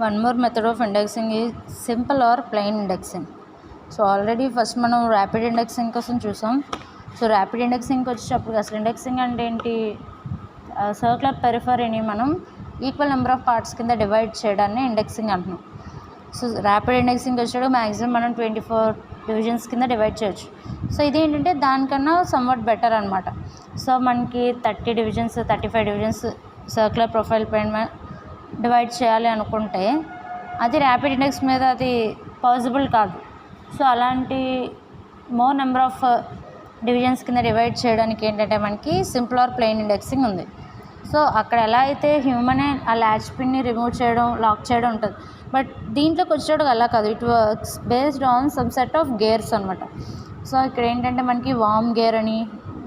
One more method of indexing is simple or plain indexing. So already first మనం rapid indexing కోసం చూసాం. So rapid ఇండెక్సింగ్కి వచ్చేటప్పుడు అసలు indexing అంటే ఏంటి, సర్క్యులర్ పెరిఫరీని మనం ఈక్వల్ నెంబర్ ఆఫ్ పార్ట్స్ కింద డివైడ్ చేయడాన్ని ఇండెక్సింగ్ అంటున్నాం. సో ర్యాపిడ్ ఇండెక్సింగ్ వచ్చేటప్పుడు మ్యాక్సిమం మనం 24 డివిజన్స్ కింద డివైడ్ చేయొచ్చు. సో ఇదేంటంటే దానికన్నా సమ్వాట్ బెటర్ అనమాట. సో మనకి 30 డివిజన్స్ 35 డివిజన్స్ సర్క్యులర్ ప్రొఫైల్ పైన డివైడ్ చేయాలి అనుకుంటే అది ర్యాపిడ్ ఇండెక్స్ మీద అది పాసిబుల్ కాదు. సో అలాంటి మోర్ నెంబర్ ఆఫ్ డివిజన్స్ కింద డివైడ్ చేయడానికి ఏంటంటే మనకి సింపుల్ ఆర్ ప్లెయిన్ ఇండెక్సింగ్ ఉంది. సో అక్కడ ఎలా అయితే హ్యూమనే ఆ ల్యాచ్ పిన్ని రిమూవ్ చేయడం లాక్ చేయడం ఉంటుంది, బట్ దీంట్లోకి వచ్చేటప్పుడు అలా కాదు. It works based on some set of gears అనమాట. సో ఇక్కడ ఏంటంటే మనకి వామ్ గేర్ అని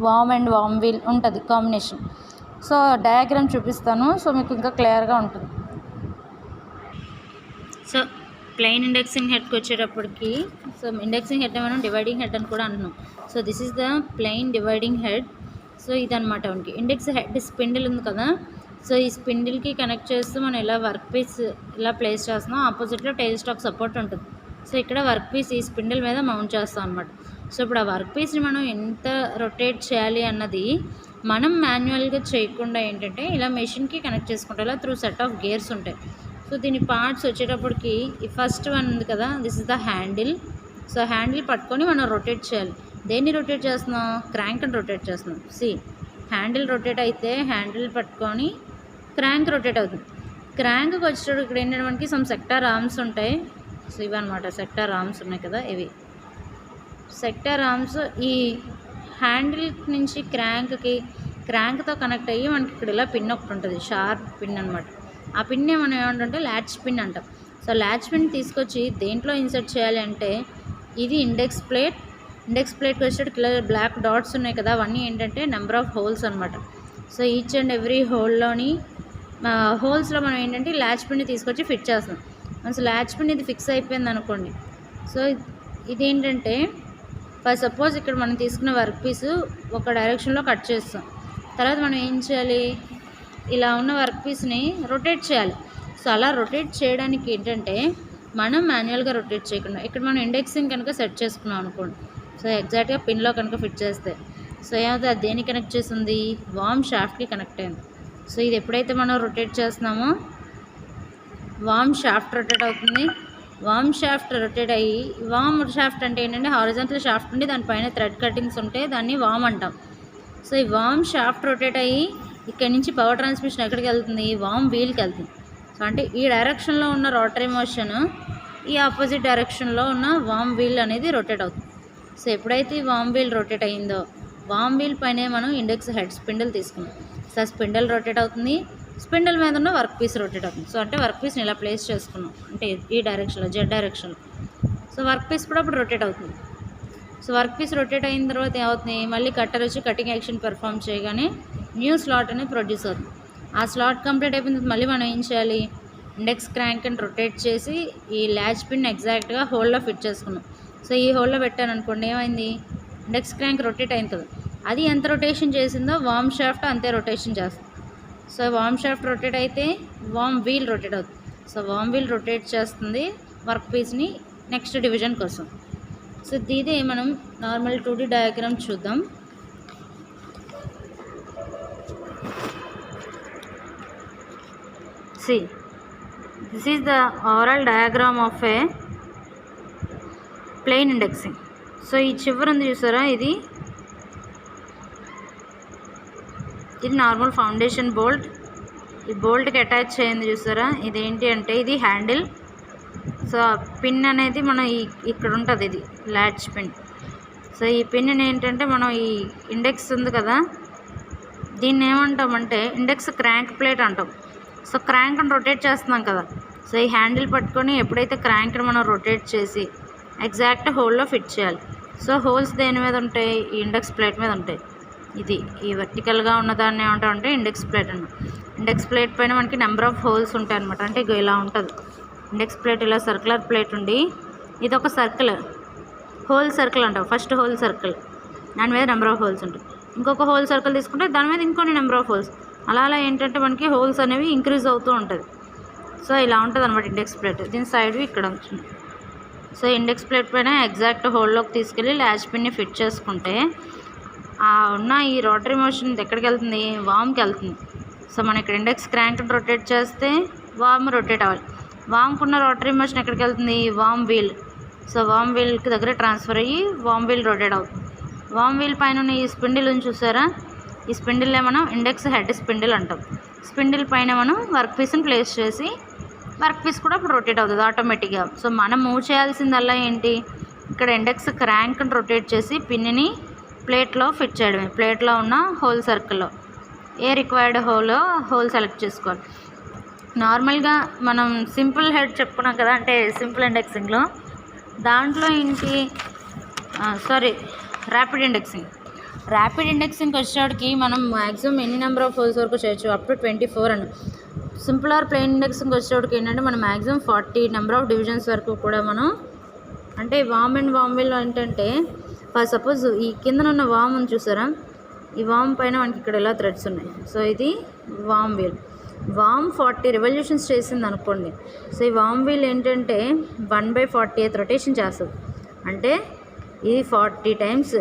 వామ్ అండ్ వామ్ వీల్ ఉంటుంది కాంబినేషన్. సో డయాగ్రామ్ చూపిస్తాను, సో మీకు ఇంకా క్లియర్గా ఉంటుంది. సో ప్లెయిన్ ఇండెక్సింగ్ హెడ్కి వచ్చేటప్పటికి, సో ఇండెక్సింగ్ హెడ్ మనం డివైడింగ్ హెడ్ అని కూడా అంటున్నాం. So this is the plain dividing head. So ఇదనమాట మనకి ఇండెక్స్ హెడ్ స్పిండిల్ ఉంది కదా. సో ఈ స్పిండిల్కి కనెక్ట్ చేస్తూ మనం ఇలా వర్క్ పీస్ ఇలా ప్లేస్ చేస్తున్నాం. ఆపోజిట్లో టైల్ స్టాక్ సపోర్ట్ ఉంటుంది. సో ఇక్కడ వర్క్ పీస్ ఈ స్పిండిల్ మీద మౌంట్ చేస్తాం అనమాట. సో ఇప్పుడు ఆ వర్క్ పీస్ని మనం ఎంత రొటేట్ చేయాలి అన్నది మనం మాన్యువల్గా చేయకుండా ఏంటంటే ఇలా మెషిన్కి కనెక్ట్ చేసుకుంటాం. ఇలా త్రూ సెట్ ఆఫ్ గేర్స్ ఉంటాయి. సో దీని పార్ట్స్ వచ్చేటప్పటికి ఈ ఫస్ట్ వన్ ఉంది కదా, this is the handle. So handle పట్టుకొని మనం రొటేట్ చేయాలి. దేన్ని రొటేట్ చేస్తున్నాం? క్రాంక్ని రొటేట్ చేస్తున్నాం. హ్యాండిల్ రొటేట్ అయితే హ్యాండిల్ పట్టుకొని క్రాంక్ రొటేట్ అవుతుంది. క్రాంక్కి వచ్చేటప్పుడు ఇక్కడ ఏంటంటే మనకి సమ్ సెక్టార్ ఆర్మ్స్ ఉంటాయి. సో ఇవన్నమాట సెక్టార్ ఆర్మ్స్ ఉన్నాయి కదా, ఇవి సెక్టార్ ఆర్మ్స్. ఈ హ్యాండిల్ నుంచి క్రాంక్తో కనెక్ట్ అయ్యి మనకి ఇక్కడ ఇలా పిన్ ఒకటి ఉంటుంది, షార్ప్ పిన్ అనమాట. ఆ పిన్నే మనం ఏమంటుంటే ల్యాచ్ పిన్ అంటాం. సో ల్యాచ్ పిన్ తీసుకొచ్చి దేంట్లో ఇన్సర్ట్ చేయాలి అంటే ఇది ఇండెక్స్ ప్లేట్కి వచ్చేటప్పుడు బ్లాక్ డాట్స్ ఉన్నాయి కదా, అవన్నీ ఏంటంటే నెంబర్ ఆఫ్ హోల్స్ అనమాట. సో ఈచ్ అండ్ ఎవ్రీ హోల్స్లో మనం ఏంటంటే ల్యాచ్ పిన్ని తీసుకొచ్చి ఫిట్ చేస్తాం. మనసు ల్యాచ్ పిన్ ఇది ఫిక్స్ అయిపోయింది అనుకోండి. సో ఇదేంటంటే ఫర్ సపోజ్ ఇక్కడ మనం తీసుకున్న వర్క్ పీసు ఒక డైరెక్షన్లో కట్ చేస్తాం. తర్వాత మనం ఏం చేయాలి, ఇలా ఉన్న వర్క్ పీస్ని రొటేట్ చేయాలి. సో అలా రొటేట్ చేయడానికి ఏంటంటే మనం మాన్యువల్గా రొటేట్ చేయకుండా ఇక్కడ మనం ఇండెక్సింగ్ కనుక సెట్ చేసుకున్నాం అనుకోండి. సో ఎగ్జాక్ట్గా పిన్లో కనుక ఫిట్ చేస్తే సో ఏమవుతుంది, అది దేనికి కనెక్ట్ చేస్తుంది? వామ్ షాఫ్ట్కి కనెక్ట్ అయింది. సో ఇది ఎప్పుడైతే మనం రొటేట్ చేస్తున్నామో వామ్ షాఫ్ట్ రొటేట్ అవుతుంది. వామ్ షాఫ్ట్ రొటేట్ అయ్యి, వామ్ షాఫ్ట్ అంటే ఏంటంటే హారిజాంటల్ షాఫ్ట్ ఉండి దానిపైన థ్రెడ్ కటింగ్స్ ఉంటే దాన్ని వామ్ అంటాం. సో ఈ వామ్ షాఫ్ట్ రొటేట్ అయ్యి ఇక్కడ నుంచి పవర్ ట్రాన్స్మిషన్ ఎక్కడికి వెళ్తుంది? వామ్ వీల్కి వెళ్తుంది. సో అంటే ఈ డైరెక్షన్లో ఉన్న రోటరీ మోషన్ ఈ ఆపోజిట్ డైరెక్షన్లో ఉన్న వామ్ వీల్ అనేది రొటేట్ అవుతుంది. సో ఎప్పుడైతే ఈ వామ్ వీల్ రొటేట్ అయిందో వామ్ వీల్ పైన మనం ఇండెక్స్ హెడ్ స్పిండిల్ తీసుకున్నాం. సో స్పిండిల్ రొటేట్ అవుతుంది, స్పిండిల్ మీద ఉన్న వర్క్ పీస్ రొటేట్ అవుతుంది. సో అంటే వర్క్ పీస్ని ఇలా ప్లేస్ చేసుకున్నాం అంటే ఈ డైరెక్షన్లో జెడ్ డైరెక్షన్లో. సో వర్క్ పీస్ కూడా అప్పుడు రొటేట్ అవుతుంది. సో వర్క్ పీస్ రొటేట్ అయిన తర్వాత ఏమవుతుంది, మళ్ళీ కట్టర్ వచ్చి కటింగ్ యాక్షన్ పెర్ఫామ్ చేయగానే న్యూ స్లాట్ అనేది ప్రొడ్యూస్ అవుతుంది. ఆ స్లాట్ కంప్లీట్ అయిపోయిన తర్వాత మళ్ళీ మనం ఏం చేయాలి, ఇండెక్స్ క్రాంక్ని రొటేట్ చేసి ఈ ల్యాచ్ పిన్ ఎగ్జాక్ట్గా హోల్లో ఫిట్ చేసుకున్నాం. సో ఈ హోల్లో పెట్టాను అనుకోండి, ఏమైంది, ఇండెక్స్ క్రాంక్ రొటేట్ అయిన కదా, అది ఎంత రొటేషన్ చేసిందో వామ్ షాఫ్ట్ అంతే రొటేషన్ చేస్తుంది. సో వామ్ షాఫ్ట్ రొటేట్ అయితే వామ్ వీల్ రొటేట్ అవుతుంది. సో వామ్ వీల్ రొటేట్ చేస్తుంది వర్క్ పీస్ని నెక్స్ట్ డివిజన్ కోసం. సో ఇదే మనం నార్మల్ 2D డయాగ్రామ్ చూద్దాం. This is the oral diagram of a plain indexing. So ఈ చివరి ఉంది చూసారా, ఇది నార్మల్ ఫౌండేషన్ బోల్ట్. ఈ బోల్ట్కి అటాచ్ అయ్యింది చూసారా, ఇదేంటి అంటే ఇది హ్యాండిల్. సో పిన్ అనేది మనం ఇక్కడ ఉంటుంది, ఇది ల్యాచ్ పిన్. సో ఈ పిన్ ఏంటంటే మనం ఈ ఇండెక్స్ ఉంది కదా, దీన్ని ఏమంటామంటే ఇండెక్స్ క్రాంక్ ప్లేట్ అంటాం. సో క్రాంక్ని రొటేట్ చేస్తున్నాం కదా, సో ఈ హ్యాండిల్ పట్టుకొని ఎప్పుడైతే క్రాంక్ని మనం రొటేట్ చేసి ఎగ్జాక్ట్ హోల్లో ఫిట్ చేయాలి. సో హోల్స్ దేని మీద ఉంటాయి? ఈ ఇండెక్స్ ప్లేట్ మీద ఉంటాయి. ఇది ఈ వర్టికల్గా ఉన్నదాన్ని ఏమంటామంటే ఇండెక్స్ ప్లేట్ అన్న. ఇండెక్స్ ప్లేట్ పైన మనకి నెంబర్ ఆఫ్ హోల్స్ ఉంటాయి అనమాట. అంటే ఇలా ఉంటుంది ఇండెక్స్ ప్లేట్, ఇలా సర్క్యులర్ ప్లేట్ ఉండి ఇది ఒక సర్కిల్, హోల్ సర్కిల్ అంటాం. ఫస్ట్ హోల్ సర్కిల్, దాని మీద నెంబర్ ఆఫ్ హోల్స్ ఉంటాయి. ఇంకొక హోల్ సర్కిల్ తీసుకుంటే దాని మీద ఇంకొన్ని నెంబర్ ఆఫ్ హోల్స్, అలా ఏంటంటే మనకి హోల్స్ అనేవి ఇంక్రీజ్ అవుతూ ఉంటుంది. సో ఇలా ఉంటుంది అనమాట ఇండెక్స్ ప్లేట్. దీని సైడ్ ఇక్కడ ఉంటుంది. సో ఇండెక్స్ ప్లేట్ పైన ఎగ్జాక్ట్ హోల్లోకి తీసుకెళ్ళి లాచ్ పిన్ని ఫిట్ చేసుకుంటే ఉన్న ఈ రోటరీ మోషన్ ఎక్కడికి వెళ్తుంది, వామ్కి వెళ్తుంది. సో మనం ఇక్కడ ఇండెక్స్ క్రాంక్ రొటేట్ చేస్తే వామ్ రొటేట్ అవ్వాలి. వామ్కున్న రోటరీ మోషన్ ఎక్కడికి వెళ్తుంది, వామ్ వీల్. సో వామ్ వీల్కి దగ్గర ట్రాన్స్ఫర్ అయ్యి వామ్ వీల్ రొటేట్ అవుతుంది. వామ్ వీల్ పైన ఉన్న ఈ స్పిండిల్ చూసారా, ఈ స్పిండిల్నే మనం ఇండెక్స్ హెడ్ స్పిండిల్ అంటాం. స్పిండిల్ పైన మనం వర్క్ పీస్ని ప్లేస్ చేసి వర్క్ పీస్ కూడా అప్పుడు రొటేట్ అవుతుంది ఆటోమేటిక్గా. సో మనం మూవ్ చేయాల్సిందల్లా ఏంటి, ఇక్కడ ఇండెక్స్ క్రాంక్ని రొటేట్ చేసి పిన్ని ప్లేట్లో ఫిట్ చేయడమే. ప్లేట్లో ఉన్న హోల్ సర్కిల్లో ఏ రిక్వైర్డ్ హోల్ సెలెక్ట్ చేసుకోవాలి. నార్మల్గా మనం సింపుల్ హెడ్ చెప్పుకున్నాం కదా, అంటే సింపుల్ ఇండెక్సింగ్లో దాంట్లో ఏంటి ర్యాపిడ్ ఇండెక్సింగ్కి వచ్చేటికి మనం మ్యాక్సిమం ఎన్ని నెంబర్ ఆఫ్ హోల్స్ వరకు చేయొచ్చు, అప్ టు 24 అని. సింపుల్ ఆర్ ప్లెయిన్ ఇండెక్సింగ్కి వచ్చేటికి ఏంటంటే మనం మ్యాక్సిమం 40 నెంబర్ ఆఫ్ డివిజన్స్ వరకు కూడా మనం, అంటే వామ్ అండ్ వామ్ వీల్ ఏంటంటే ఫర్ సపోజ్ ఈ కింద ఉన్న వామ్ ఉంది చూసారా, ఈ వామ్ పైన మనకి ఇక్కడ ఇలా థ్రెడ్స్ ఉన్నాయి. సో ఇది వామ్ వీల్. వామ్ 40 రెవల్యూషన్స్ చేసింది అనుకోండి. సో ఈ వామ్ వీల్ ఏంటంటే 1/48 రొటేషన్ చేస్తుంది. అంటే ఇది 40 టైమ్స్,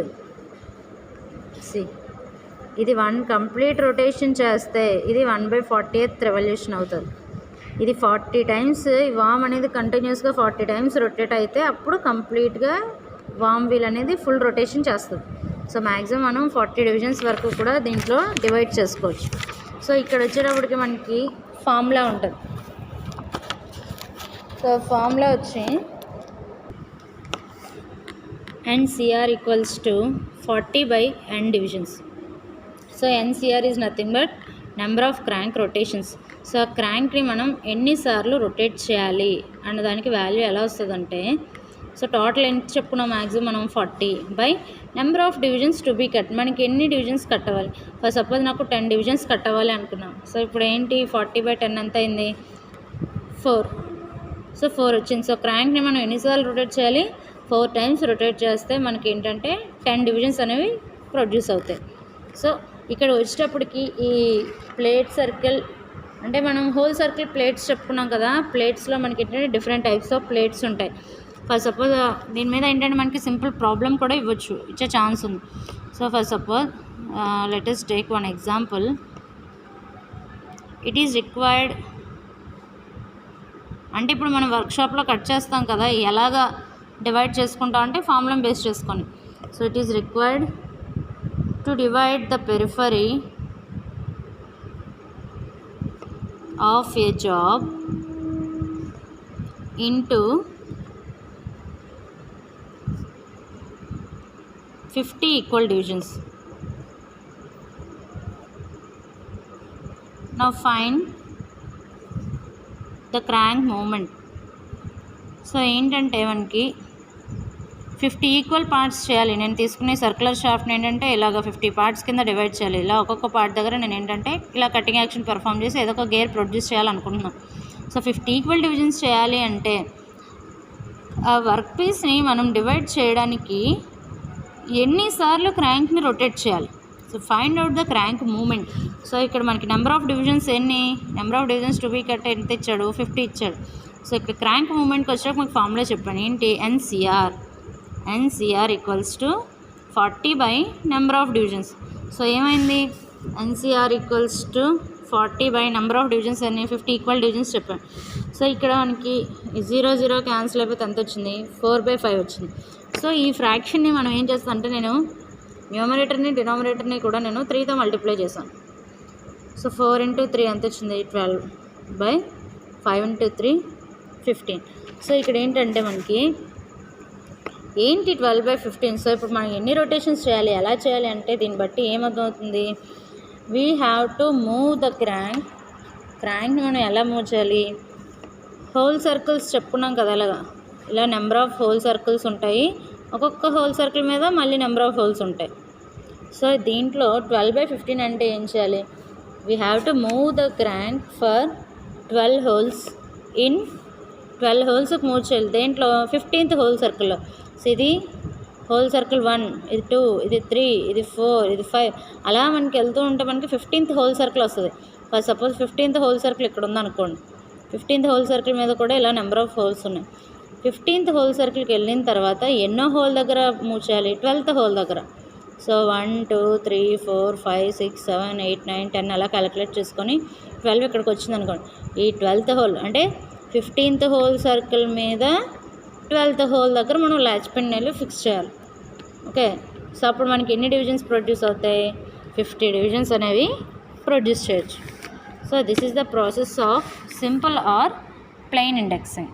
ఇది 1 కంప్లీట్ రొటేషన్ చేస్తే ఇది 1/48 రెవల్యూషన్ అవుతుంది. ఇది 40 టైమ్స్ ఈ వామ్ అనేది కంటిన్యూస్గా 40 టైమ్స్ రొటేట్ అయితే అప్పుడు కంప్లీట్గా వామ్ వీల్ అనేది ఫుల్ రొటేషన్ చేస్తుంది. సో మ్యాక్సిమం మనం 40 డివిజన్స్ వరకు కూడా దీంట్లో డివైడ్ చేసుకోవచ్చు. సో ఇక్కడ వచ్చేటప్పటికి మనకి ఫార్ములా ఉంటుంది. సో ఫార్ములా వచ్చి NCR equals to 40/n divisions. So NCR is nothing but number of crank rotations. So ఆ క్రాంక్ని మనం ఎన్నిసార్లు రొటేట్ చేయాలి అన్నదానికి వాల్యూ ఎలా వస్తుందంటే, సో టోటల్ ఎంత చెప్పుకున్నాం, మ్యాక్సిమం మనం 40 by number of divisions to be cut. మనకి ఎన్ని డివిజన్స్ కట్ అవ్వాలి, ఫర్ సపోజ్ నాకు 10 డివిజన్స్ కట్ అవ్వాలి అనుకున్నాం. సో ఇప్పుడు ఏంటి 40/10 ఎంత అయింది, 4. సో 4 వచ్చింది. సో క్రాంక్ని మనం ఎన్నిసార్లు రొటేట్ చేయాలి, 4 టైమ్స్ రొటేట్ చేస్తే మనకి ఏంటంటే 10 డివిజన్స్ అనేవి ప్రొడ్యూస్ అవుతాయి. సో ఇక్కడ వచ్చేటప్పటికి ఈ ప్లేట్ సర్కిల్, అంటే మనం హోల్ సర్కిల్ ప్లేట్స్ చెప్పుకున్నాం కదా, ప్లేట్స్లో మనకి ఏంటంటే డిఫరెంట్ టైప్స్ ఆఫ్ ప్లేట్స్ ఉంటాయి. ఫర్ సపోజ్ దీని మీద ఏంటంటే మనకి సింపుల్ ప్రాబ్లం కూడా ఇచ్చే ఛాన్స్ ఉంది. So for suppose let us take one example. It is required, అంటే ఇప్పుడు మనం వర్క్షాప్లో కట్ చేస్తాం కదా, ఎలాగా డివైడ్ చేసుకుంటాం అంటే ఫార్ములాని బేస్ చేసుకొని. So it is required to divide the periphery of a job into 50 equal divisions. Now find the crank movement. So ఏంటంటే మనకి 50 ఈక్వల్ పార్ట్స్ చేయాలి. నేను తీసుకునే సర్క్యులర్ షాఫ్ట్ని ఏంటంటే ఇలాగ 50 పార్ట్స్ కింద డివైడ్ చేయాలి. ఇలా ఒక్కొక్క పార్ట్ దగ్గర నేను ఏంటంటే ఇలా కటింగ్ యాక్షన్ పెర్ఫామ్ చేసి ఏదో ఒక గేర్ ప్రొడ్యూస్ చేయాలనుకుంటున్నాను. సో 50 ఈక్వల్ డివిజన్స్ చేయాలి అంటే ఆ వర్క్ పీస్ని మనం డివైడ్ చేయడానికి ఎన్నిసార్లు క్రాంక్ని రొటేట్ చేయాలి. So find out the crank moment. So ఇక్కడ మనకి number of divisions number of divisions to be cut ఎంత ఇచ్చాడు, 50 ఇచ్చాడు. సో ఇక్కడ క్రాంక్ మూమెంట్కి వచ్చాక మీకు ఫార్ములా చెప్పాను ఏంటి, NCR equals to 40 by number of divisions. So ఏమైంది, NCR equals to 40 by number of divisions అని 50 ఈక్వల్ డివిజన్స్ చెప్పాను. సో ఇక్కడ మనకి 0 క్యాన్సిల్ అయిపోతే ఎంత వచ్చింది, 4/5 వచ్చింది. సో ఈ ఫ్రాక్షన్ని మనం ఏం చేస్తాం అంటే, నేను న్యూమరేటర్ని డినామినేటర్ని కూడా నేను 3తో మల్టిప్లై చేశాను. సో 4 × 3 ఎంత వచ్చింది, 12/5 × 3 15. సో ఇక్కడ ఏంటంటే మనకి 12/15. సో ఇప్పుడు మనం ఎన్ని రొటేషన్స్ చేయాలి, ఎలా చేయాలి అంటే దీన్ని బట్టి ఏమర్థమవుతుంది, we have to move the క్రాంక్ని మనం ఎలా మూవ్ చేయాలి, హోల్ సర్కిల్స్ చెప్పుకున్నాం కదా, ఇలా నెంబర్ ఆఫ్ హోల్ సర్కిల్స్ ఉంటాయి. ఒక్కొక్క హోల్ సర్కిల్ మీద మళ్ళీ నెంబర్ ఆఫ్ హోల్స్ ఉంటాయి. సో దీంట్లో 12/15 అంటే ఏం చేయాలి, we have to move the crank for 12 holes in 12 హోల్స్కి మూవ్ చేయాలి. దేంట్లో 15th హోల్ సర్కిల్లో. సో ఇది హోల్ సర్కిల్ 1, ఇది 2, ఇది 3, ఇది 4, ఇది 5, అలా మనకి వెళ్తూ ఉంటే మనకి 15th హోల్ సర్కిల్ వస్తుంది. For suppose 15th whole circle ఇక్కడ ఉందనుకోండి, 15th హోల్ సర్కిల్ మీద కూడా ఇలా నెంబర్ ఆఫ్ హోల్స్ ఉన్నాయి. 15th హోల్ సర్కిల్కి వెళ్ళిన తర్వాత ఎన్నో హోల్ దగ్గర మూవ్ చేయాలి? 12th హోల్ దగ్గర. సో 1 2 3 4 5 6 7 8 9 10 అలా క్యాలిక్యులేట్ చేసుకొని 12 ఇక్కడికి వచ్చింది అనుకోండి. ఈ 12th హోల్ అంటే 15th హోల్ సర్కిల్ మీద 12th హోల్ దగ్గర మనం లాచ్ పిన్ ఫిక్స్ చేయాలి. ఓకే, సో అప్పుడు మనకి ఎన్ని డివిజన్స్ ప్రొడ్యూస్ అవుతాయి? 50 డివిజన్స్ అనేవి ప్రొడ్యూస్ చేయొచ్చు. So this is the process of simple are plain indexing.